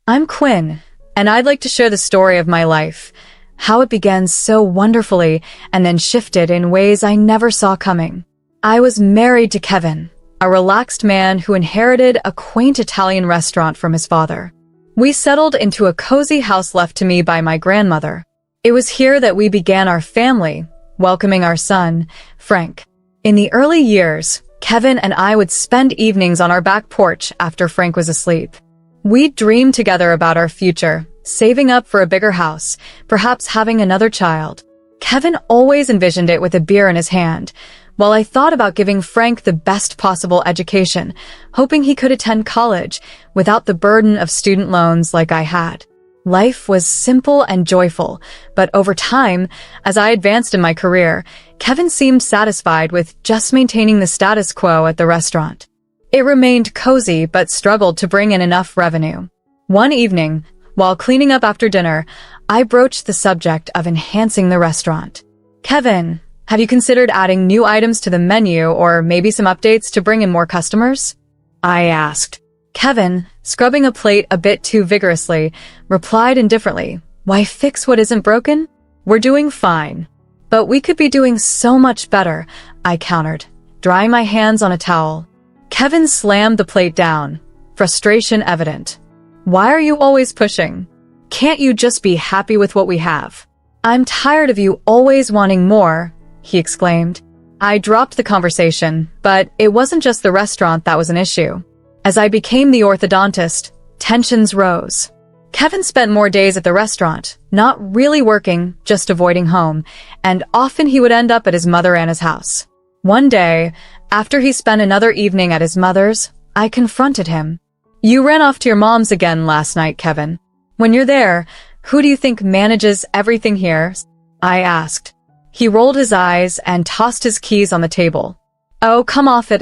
I'm Quinn, and I'd like to share the story of my life, how it began so wonderfully and then shifted in ways I never saw coming. I was married to Kevin, a relaxed man who inherited a quaint Italian restaurant from his father. We settled into a cozy house left to me by my grandmother. It was here that we began our family, welcoming our son, Frank. In the early years, Kevin and I would spend evenings on our back porch after Frank was asleep. We'd dream together about our future, saving up for a bigger house, perhaps having another child. Kevin always envisioned it with a beer in his hand, while I thought about giving Frank the best possible education, hoping he could attend college without the burden of student loans like I had. Life was simple and joyful, but over time, as I advanced in my career, Kevin seemed satisfied with just maintaining the status quo at the restaurant. It remained cozy but struggled to bring in enough revenue. One evening, while cleaning up after dinner, I broached the subject of enhancing the restaurant. "Kevin, have you considered adding new items to the menu or maybe some updates to bring in more customers?" I asked. Kevin, scrubbing a plate a bit too vigorously, replied indifferently, "Why fix what isn't broken? We're doing fine." "But we could be doing so much better," I countered, drying my hands on a towel. Kevin slammed the plate down, frustration evident. "Why are you always pushing? Can't you just be happy with what we have?" "I'm tired of you always wanting more," he exclaimed. I dropped the conversation, but it wasn't just the restaurant that was an issue. As I became the orthodontist, tensions rose. Kevin spent more days at the restaurant, not really working, just avoiding home, and often he would end up at his mother Anna's house. One day, after he spent another evening at his mother's, I confronted him. "You ran off to your mom's again last night, Kevin. When you're there, who do you think manages everything here?" I asked. He rolled his eyes and tossed his keys on the table. "Oh, come off it,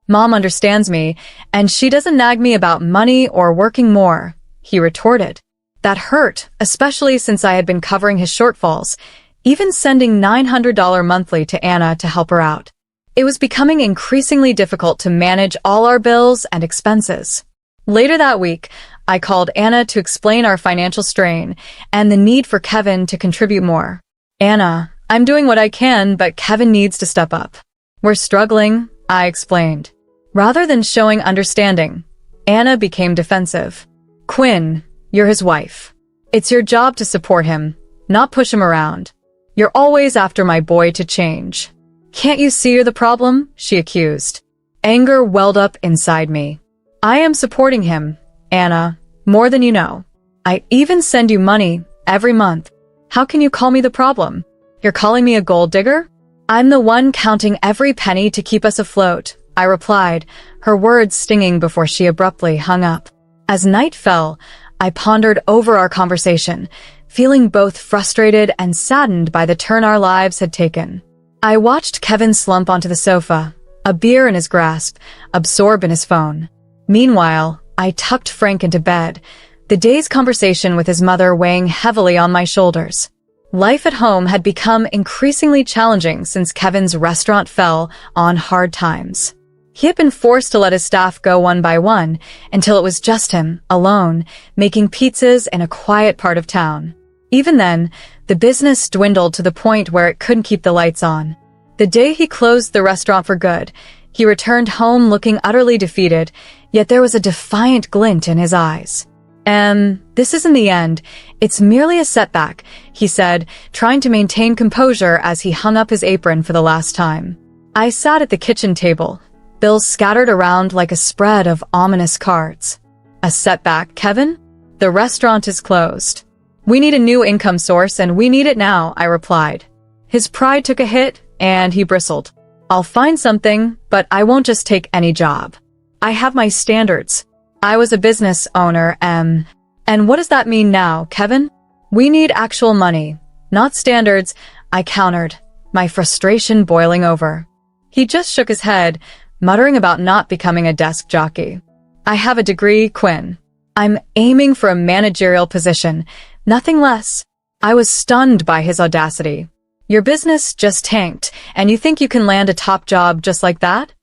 Mom understands me, and she doesn't nag me about money or working more," he retorted. That hurt, especially since I had been covering his shortfalls, even sending $900 monthly to Anna to help her out. It was becoming increasingly difficult to manage all our bills and expenses. Later that week, I called Anna to explain our financial strain and the need for Kevin to contribute more. "Anna, I'm doing what I can, but Kevin needs to step up. We're struggling," I explained. Rather than showing understanding, Anna became defensive. "Quinn, you're his wife. It's your job to support him, not push him around. You're always after my boy to change. Can't you see you're the problem?" she accused. Anger welled up inside me. "I am supporting him, Anna, more than you know. I even send you money every month. How can you call me the problem? You're calling me a gold digger?" "I'm the one counting every penny to keep us afloat," I replied, her words stinging before she abruptly hung up. As night fell, I pondered over our conversation, feeling both frustrated and saddened by the turn our lives had taken. I watched Kevin slump onto the sofa, a beer in his grasp, absorbed in his phone. Meanwhile, I tucked Frank into bed, the day's conversation with his mother weighing heavily on my shoulders. Life at home had become increasingly challenging since Kevin's restaurant fell on hard times. He had been forced to let his staff go one by one until it was just him, alone, making pizzas in a quiet part of town. Even then, the business dwindled to the point where it couldn't keep the lights on. The day he closed the restaurant for good, he returned home looking utterly defeated, yet there was a defiant glint in his eyes. This isn't the end. It's merely a setback," he said, trying to maintain composure as he hung up his apron for the last time. I sat at the kitchen table, bills scattered around like a spread of ominous cards. "A setback, Kevin? The restaurant is closed. We need a new income source, and we need it now," I replied. His pride took a hit, and he bristled. "I'll find something, but I won't just take any job. I have my standards. I was a business owner, And what does that mean now, Kevin?" "We need actual money, not standards," I countered, my frustration boiling over. He just shook his head, muttering about not becoming a desk jockey. "I have a degree, Quinn. I'm aiming for a managerial position, nothing less." I was stunned by his audacity. "Your business just tanked, and you think you can land a top job just like that?"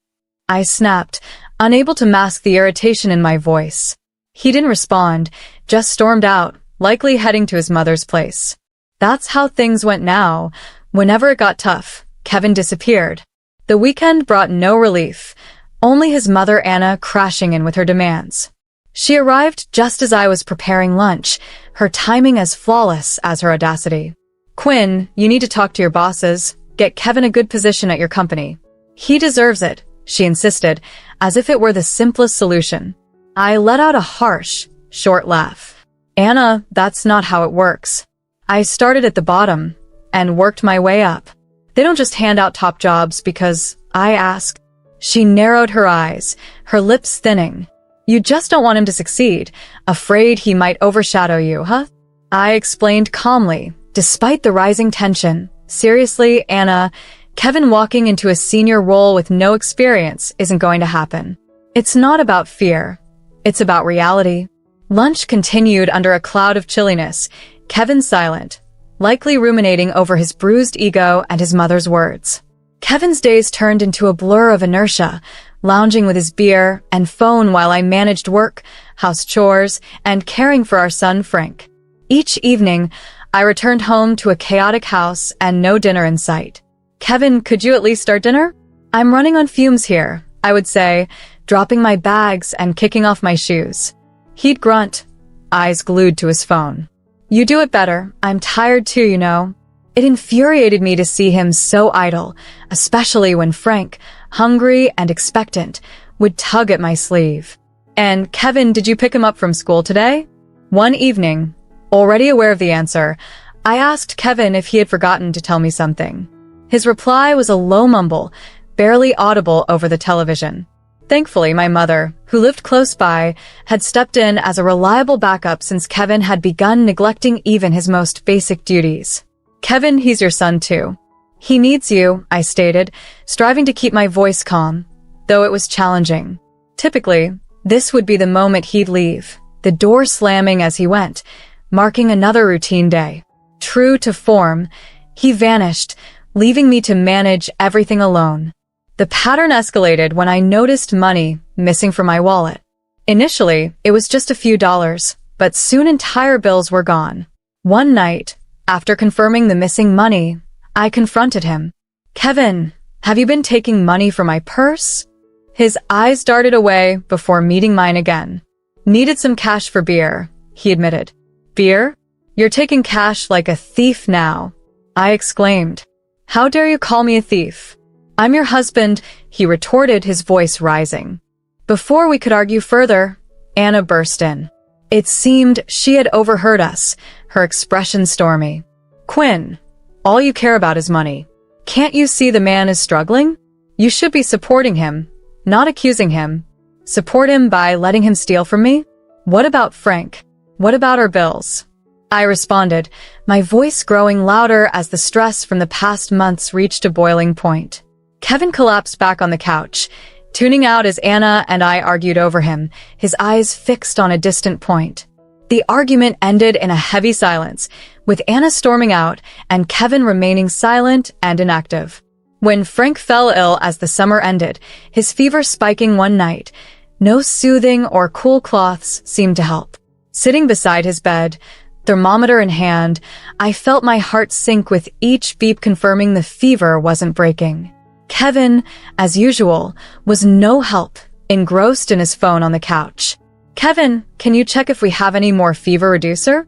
I snapped, unable to mask the irritation in my voice. He didn't respond, just stormed out, likely heading to his mother's place. That's how things went now. Whenever it got tough, Kevin disappeared. The weekend brought no relief, only his mother Anna crashing in with her demands. She arrived just as I was preparing lunch, her timing as flawless as her audacity. "Quinn, you need to talk to your bosses. Get Kevin a good position at your company." "He deserves it," she insisted, as if it were the simplest solution. I let out a harsh, short laugh. "Anna, that's not how it works. I started at the bottom and worked my way up. They don't just hand out top jobs because I ask." She narrowed her eyes, her lips thinning. "You just don't want him to succeed, afraid he might overshadow you, huh?" I explained calmly, despite the rising tension. "Seriously, Anna, Kevin walking into a senior role with no experience isn't going to happen. It's not about fear. It's about reality." Lunch continued under a cloud of chilliness, Kevin silent, likely ruminating over his bruised ego and his mother's words. Kevin's days turned into a blur of inertia, lounging with his beer and phone while I managed work, house chores, and caring for our son Frank. Each evening, I returned home to a chaotic house and no dinner in sight. "Kevin, could you at least start dinner?" "I'm running on fumes here," I would say, dropping my bags and kicking off my shoes. He'd grunt, eyes glued to his phone. "You do it better. I'm tired too, you know." It infuriated me to see him so idle, especially when Frank, hungry and expectant, would tug at my sleeve. "And Kevin, did you pick him up from school today?" One evening, already aware of the answer, I asked Kevin if he had forgotten to tell me something. His reply was a low mumble, barely audible over the television. Thankfully, my mother, who lived close by, had stepped in as a reliable backup since Kevin had begun neglecting even his most basic duties. "Kevin, he's your son too. He needs you," I stated, striving to keep my voice calm, though it was challenging. Typically, this would be the moment he'd leave, the door slamming as he went, marking another routine day. True to form, he vanished, leaving me to manage everything alone. The pattern escalated when I noticed money missing from my wallet. Initially, it was just a few dollars, but soon entire bills were gone. One night, after confirming the missing money, I confronted him. "Kevin, have you been taking money from my purse?" His eyes darted away before meeting mine again. "Needed some cash for beer," he admitted. "Beer? You're taking cash like a thief now," I exclaimed. "How dare you call me a thief?" "I'm your husband," he retorted, his voice rising. Before we could argue further, Anna burst in. It seemed she had overheard us, her expression stormy. "Quinn, all you care about is money. Can't you see the man is struggling? You should be supporting him, not accusing him. Support him by letting him steal from me? What about Frank? What about our bills?" I responded, my voice growing louder as the stress from the past months reached a boiling point. Kevin collapsed back on the couch, tuning out as Anna and I argued over him, his eyes fixed on a distant point. The argument ended in a heavy silence, with Anna storming out and Kevin remaining silent and inactive. When Frank fell ill as the summer ended, his fever spiking one night, no soothing or cool cloths seemed to help. Sitting beside his bed, thermometer in hand, I felt my heart sink with each beep confirming the fever wasn't breaking. Kevin, as usual, was no help, engrossed in his phone on the couch. "Kevin, can you check if we have any more fever reducer?"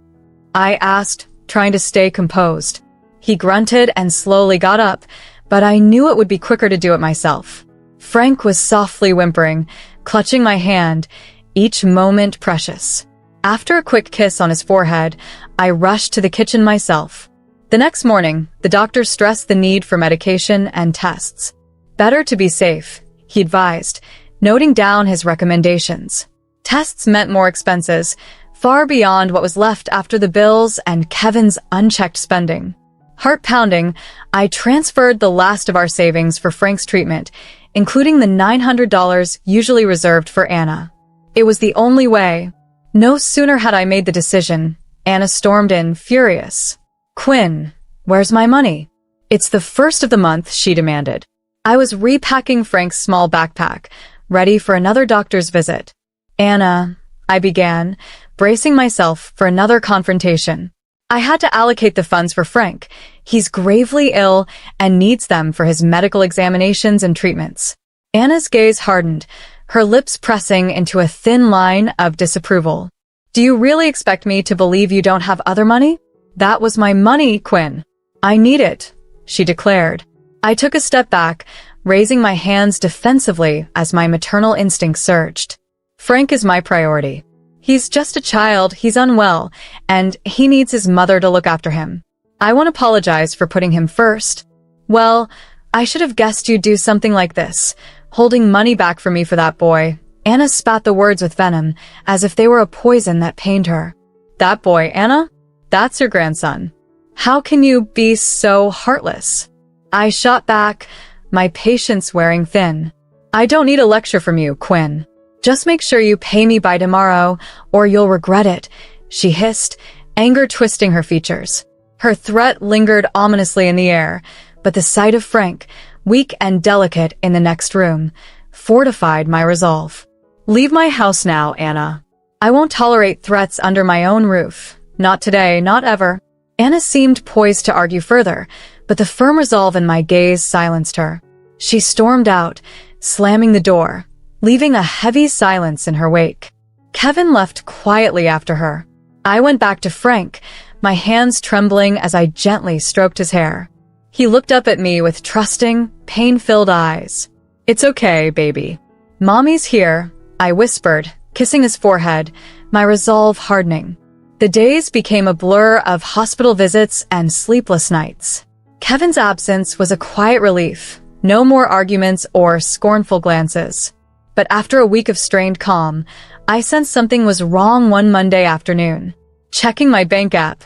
I asked, trying to stay composed. He grunted and slowly got up, but I knew it would be quicker to do it myself. Frank was softly whimpering, clutching my hand, each moment precious. After a quick kiss on his forehead, I rushed to the kitchen myself. The next morning, the doctor stressed the need for medication and tests. Better to be safe, he advised, noting down his recommendations. Tests meant more expenses, far beyond what was left after the bills and Kevin's unchecked spending. Heart pounding, I transferred the last of our savings for Frank's treatment, including the $900 usually reserved for Anna. It was the only way. No sooner had I made the decision, Anna stormed in, furious. "Quinn, where's my money?" "It's the first of the month," she demanded. I was repacking Frank's small backpack, ready for another doctor's visit. "Anna," I began, bracing myself for another confrontation. I had to allocate the funds for Frank. He's gravely ill and needs them for his medical examinations and treatments. Anna's gaze hardened, her lips pressing into a thin line of disapproval. Do you really expect me to believe you don't have other money? That was my money, Quinn. I need it, she declared. I took a step back, raising my hands defensively as my maternal instinct surged. Frank is my priority. He's just a child, he's unwell, and he needs his mother to look after him. I won't apologize for putting him first. Well, I should have guessed you'd do something like this, holding money back for me for that boy. Anna spat the words with venom, as if they were a poison that pained her. That boy, Anna? That's your grandson. How can you be so heartless? I shot back, my patience wearing thin. I don't need a lecture from you, Quinn. Just make sure you pay me by tomorrow, or you'll regret it, she hissed, anger twisting her features. Her threat lingered ominously in the air, but the sight of Frank, weak and delicate in the next room, fortified my resolve. Leave my house now, Anna. I won't tolerate threats under my own roof. Not today, not ever. Anna seemed poised to argue further, but the firm resolve in my gaze silenced her. She stormed out, slamming the door, leaving a heavy silence in her wake. Kevin left quietly after her. I went back to Frank, my hands trembling as I gently stroked his hair. He looked up at me with trusting, pain-filled eyes. It's okay, baby. Mommy's here, I whispered, kissing his forehead, my resolve hardening. The days became a blur of hospital visits and sleepless nights. Kevin's absence was a quiet relief, no more arguments or scornful glances. But after a week of strained calm, I sensed something was wrong one Monday afternoon. Checking my bank app,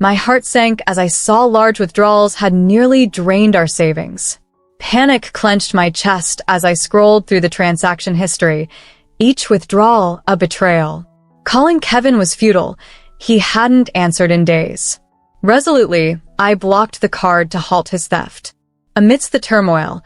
my heart sank as I saw large withdrawals had nearly drained our savings. Panic clenched my chest as I scrolled through the transaction history, each withdrawal a betrayal. Calling Kevin was futile. He hadn't answered in days. Resolutely, I blocked the card to halt his theft. Amidst the turmoil,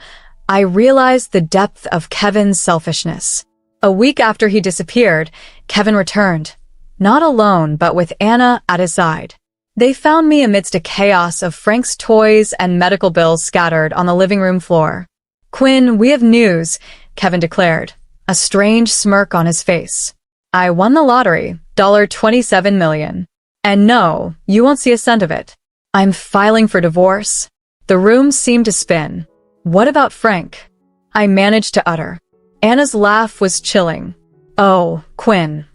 I realized the depth of Kevin's selfishness. A week after he disappeared, Kevin returned, not alone but with Anna at his side. They found me amidst a chaos of Frank's toys and medical bills scattered on the living room floor. Quinn, we have news, Kevin declared, a strange smirk on his face. I won the lottery, $27 million. And no, you won't see a cent of it. I'm filing for divorce. The room seemed to spin. What about Frank? I managed to utter. Anna's laugh was chilling. Oh, Quinn.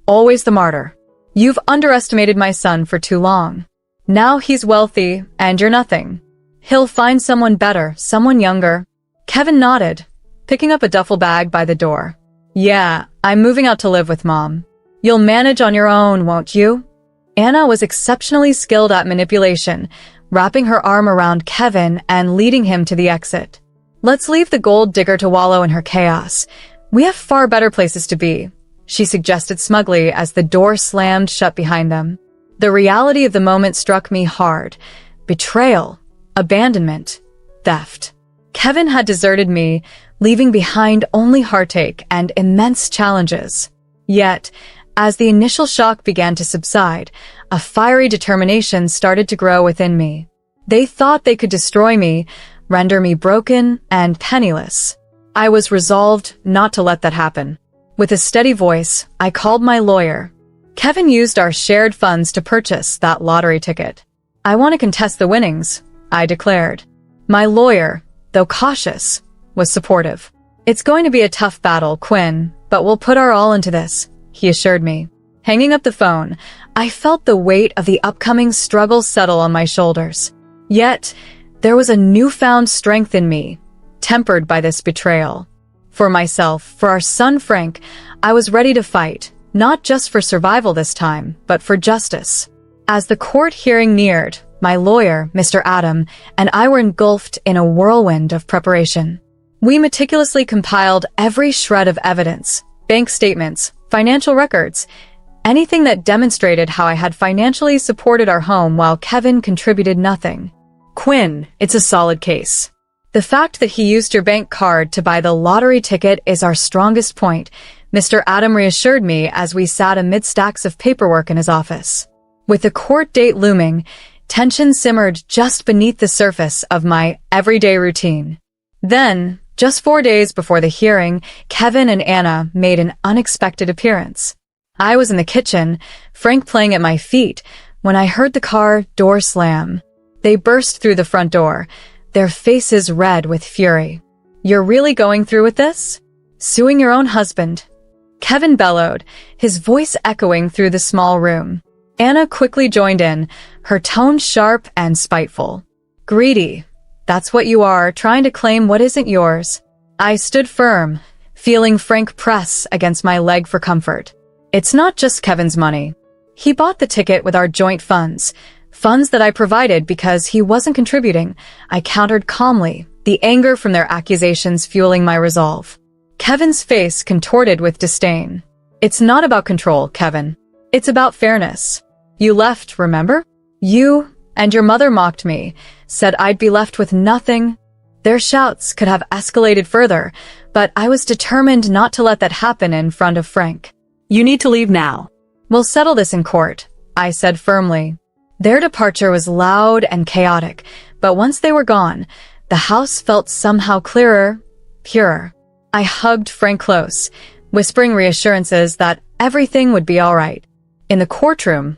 Always the martyr. You've underestimated my son for too long. Now he's wealthy, and you're nothing. He'll find someone better, someone younger. Kevin nodded, picking up a duffel bag by the door. Yeah, I'm moving out to live with Mom. You'll manage on your own, won't you? Anna was exceptionally skilled at manipulation, wrapping her arm around Kevin and leading him to the exit. Let's leave the gold digger to wallow in her chaos. We have far better places to be, she suggested smugly as the door slammed shut behind them. The reality of the moment struck me hard. Betrayal, abandonment, theft. Kevin had deserted me, leaving behind only heartache and immense challenges. Yet, as the initial shock began to subside, a fiery determination started to grow within me. They thought they could destroy me, render me broken and penniless. I was resolved not to let that happen. With a steady voice, I called my lawyer. Kevin used our shared funds to purchase that lottery ticket. I want to contest the winnings, I declared. My lawyer, though cautious, was supportive. It's going to be a tough battle, Quinn, but we'll put our all into this, he assured me. Hanging up the phone, I felt the weight of the upcoming struggle settle on my shoulders. Yet, there was a newfound strength in me, tempered by this betrayal. For myself, for our son Frank, I was ready to fight, not just for survival this time, but for justice. As the court hearing neared, my lawyer, Mr. Adam, and I were engulfed in a whirlwind of preparation. We meticulously compiled every shred of evidence, bank statements, financial records, anything that demonstrated how I had financially supported our home while Kevin contributed nothing. Quinn, it's a solid case. The fact that he used your bank card to buy the lottery ticket is our strongest point, Mr. Adam reassured me as we sat amid stacks of paperwork in his office. With the court date looming, tension simmered just beneath the surface of my everyday routine. Then, just 4 days before the hearing, Kevin and Anna made an unexpected appearance. I was in the kitchen, Frank playing at my feet, when I heard the car door slam. They burst through the front door, their faces red with fury. "You're really going through with this? Suing your own husband?" Kevin bellowed, his voice echoing through the small room. Anna quickly joined in, her tone sharp and spiteful. "Greedy. That's what you are, trying to claim what isn't yours." I stood firm, feeling Frank press against my leg for comfort. "It's not just Kevin's money. He bought the ticket with our joint funds that I provided because he wasn't contributing," I countered calmly, the anger from their accusations fueling my resolve. Kevin's face contorted with disdain. "It's not about control, Kevin. It's about fairness. You left, remember? You and your mother mocked me, said I'd be left with nothing." Their shouts could have escalated further, but I was determined not to let that happen in front of Frank. "You need to leave now." "We'll settle this in court," I said firmly. Their departure was loud and chaotic, but once they were gone, the house felt somehow clearer, purer. I hugged Frank close, whispering reassurances that everything would be all right. In the courtroom,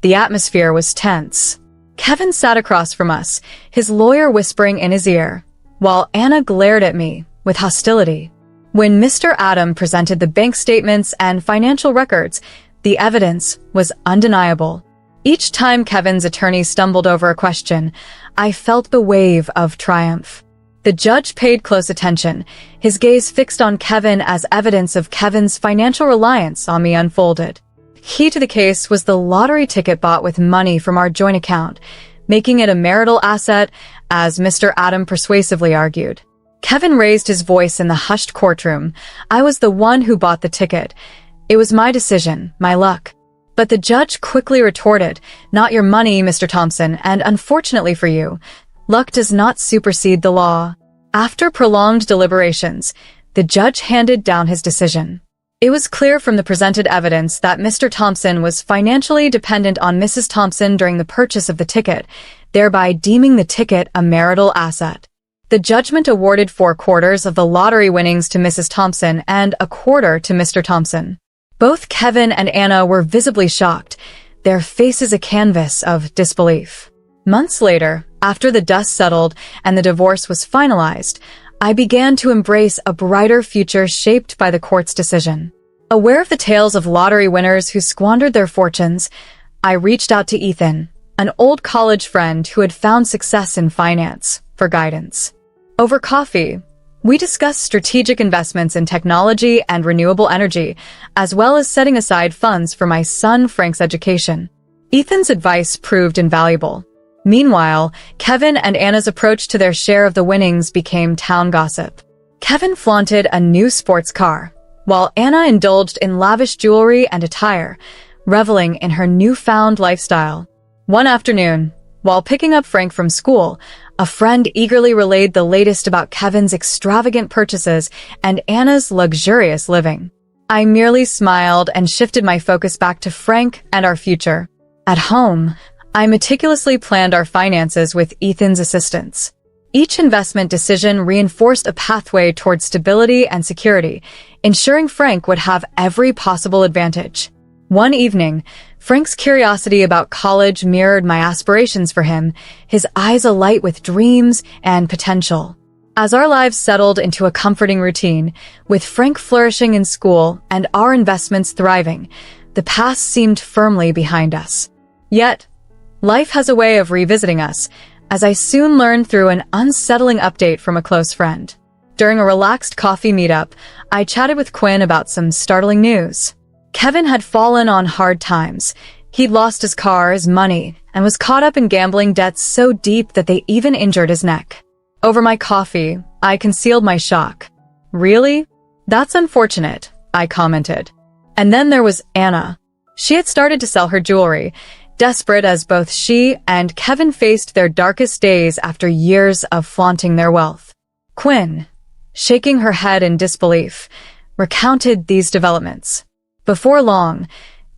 the atmosphere was tense. Kevin sat across from us, his lawyer whispering in his ear, while Anna glared at me with hostility. When Mr. Adam presented the bank statements and financial records, the evidence was undeniable. Each time Kevin's attorney stumbled over a question, I felt the wave of triumph. The judge paid close attention, his gaze fixed on Kevin as evidence of Kevin's financial reliance on me unfolded. Key to the case was the lottery ticket bought with money from our joint account, making it a marital asset, as Mr. Adam persuasively argued. Kevin raised his voice in the hushed courtroom. I was the one who bought the ticket. It was my decision, my luck. But the judge quickly retorted, "Not your money, Mr. Thompson, and unfortunately for you, luck does not supersede the law." After prolonged deliberations, the judge handed down his decision. It was clear from the presented evidence that Mr. Thompson was financially dependent on Mrs. Thompson during the purchase of the ticket, thereby deeming the ticket a marital asset. The judgment awarded 4/4 of the lottery winnings to Mrs. Thompson and 1/4 to Mr. Thompson. Both Kevin and Anna were visibly shocked, their faces a canvas of disbelief. Months later, after the dust settled and the divorce was finalized, I began to embrace a brighter future shaped by the court's decision. Aware of the tales of lottery winners who squandered their fortunes, I reached out to Ethan, an old college friend who had found success in finance, for guidance. Over coffee, we discussed strategic investments in technology and renewable energy, as well as setting aside funds for my son Frank's education. Ethan's advice proved invaluable. Meanwhile, Kevin and Anna's approach to their share of the winnings became town gossip. Kevin flaunted a new sports car, while Anna indulged in lavish jewelry and attire, reveling in her newfound lifestyle. One afternoon, while picking up Frank from school, a friend eagerly relayed the latest about Kevin's extravagant purchases and Anna's luxurious living. I merely smiled and shifted my focus back to Frank and our future. At home, I meticulously planned our finances with Ethan's assistance. Each investment decision reinforced a pathway toward stability and security, ensuring Frank would have every possible advantage. One evening, Frank's curiosity about college mirrored my aspirations for him, his eyes alight with dreams and potential. As our lives settled into a comforting routine, with Frank flourishing in school and our investments thriving, the past seemed firmly behind us. Yet, life has a way of revisiting us, as I soon learned through an unsettling update from a close friend. During a relaxed coffee meetup, I chatted with Quinn about some startling news. Kevin had fallen on hard times. He'd lost his car, his money, and was caught up in gambling debts so deep that they even injured his neck. Over my coffee, I concealed my shock. "Really? That's unfortunate," I commented. And then there was Anna. She had started to sell her jewelry, desperate as both she and Kevin faced their darkest days after years of flaunting their wealth. Quinn, shaking her head in disbelief, recounted these developments. Before long,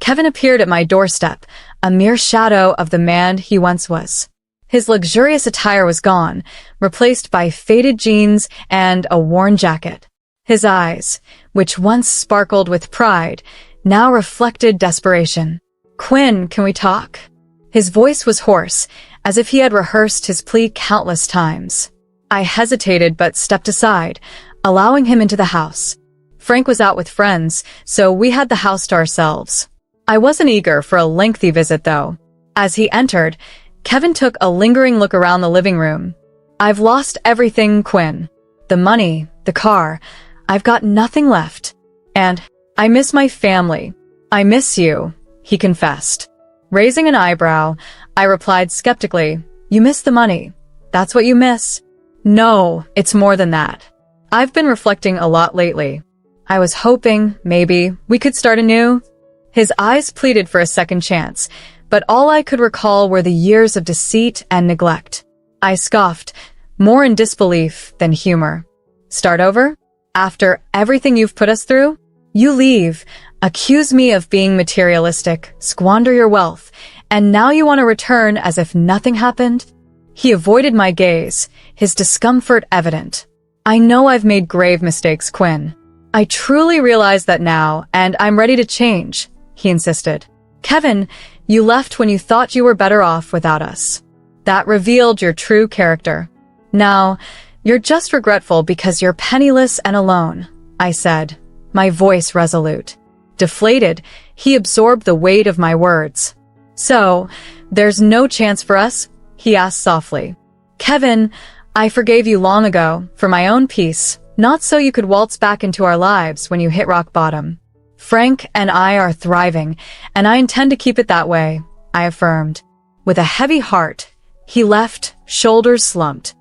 Kevin appeared at my doorstep, a mere shadow of the man he once was. His luxurious attire was gone, replaced by faded jeans and a worn jacket. His eyes, which once sparkled with pride, now reflected desperation. "Quinn, can we talk?" His voice was hoarse, as if he had rehearsed his plea countless times. I hesitated but stepped aside, allowing him into the house. Frank was out with friends, so we had the house to ourselves. I wasn't eager for a lengthy visit, though. As he entered, Kevin took a lingering look around the living room. "I've lost everything, Quinn. The money, the car. I've got nothing left. And I miss my family. I miss you," he confessed. Raising an eyebrow, I replied skeptically, "You miss the money. That's what you miss?" "No, it's more than that. I've been reflecting a lot lately. I was hoping, maybe, we could start anew." His eyes pleaded for a second chance, but all I could recall were the years of deceit and neglect. I scoffed, more in disbelief than humor. "Start over? After everything you've put us through? You leave, accuse me of being materialistic, squander your wealth, and now you want to return as if nothing happened?" He avoided my gaze, his discomfort evident. "I know I've made grave mistakes, Quinn. I truly realize that now, and I'm ready to change," he insisted. "Kevin, you left when you thought you were better off without us. That revealed your true character. Now, you're just regretful because you're penniless and alone," I said, my voice resolute. Deflated, he absorbed the weight of my words. "So, there's no chance for us?" he asked softly. "Kevin, I forgave you long ago, for my own peace, not so you could waltz back into our lives when you hit rock bottom. Frank and I are thriving, and I intend to keep it that way," I affirmed. With a heavy heart, he left, shoulders slumped.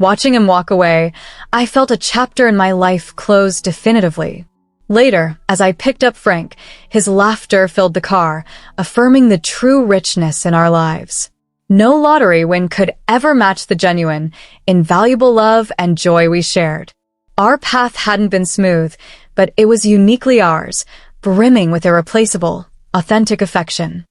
Watching him walk away, I felt a chapter in my life close definitively. Later, as I picked up Frank, his laughter filled the car, affirming the true richness in our lives. No lottery win could ever match the genuine, invaluable love and joy we shared. Our path hadn't been smooth, but it was uniquely ours, brimming with irreplaceable, authentic affection.